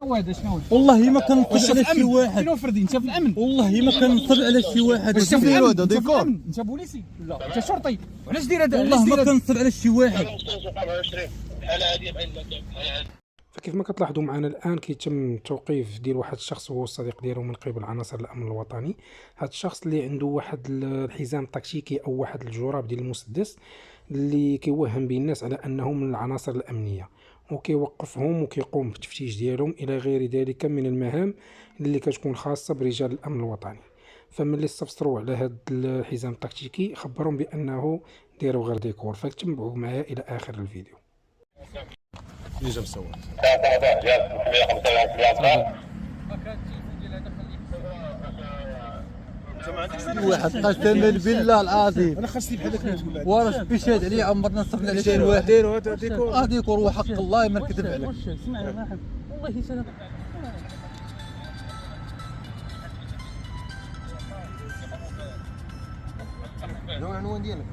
هذا شنو هو؟ والله ما كنصب على شي واحد. شنو فردي انت في الامن؟ والله ما كنصب على شي واحد. واش انت في الامن؟ انت في الامن؟ انت بوليسي؟ لا انت شرطي. وعلاش دير هذا؟ والله ما كنصب على شي واحد. فكيف ما كتلاحظوا معنا الان كيتم التوقيف ديال واحد الشخص وهو الصديق ديالو من قبل عناصر الامن الوطني. هذا الشخص اللي عنده واحد الحزام تكتيكي او واحد الجراب ديال المسدس اللي كيوهم بين الناس على انه من العناصر الامنيه، وكيوقفهم وكيقوم بالتفتيش ديالهم الى غير ذلك من المهام اللي كتكون خاصه برجال الامن الوطني. فملي استفسروا على هذا الحزام التكتيكي خبرهم بانه دايروا غير ديكور، فتبعوا معايا الى اخر الفيديو. اللي جاب الصور واحد قسما بالله العظيم انا خاصني بحال هكا ورش بيشهد عليه عمرنا صرنا على شي واحد. ديروا هذا ديكور ديكور وحق الله ما نكذب عليك. والله سنه العنوان ديالك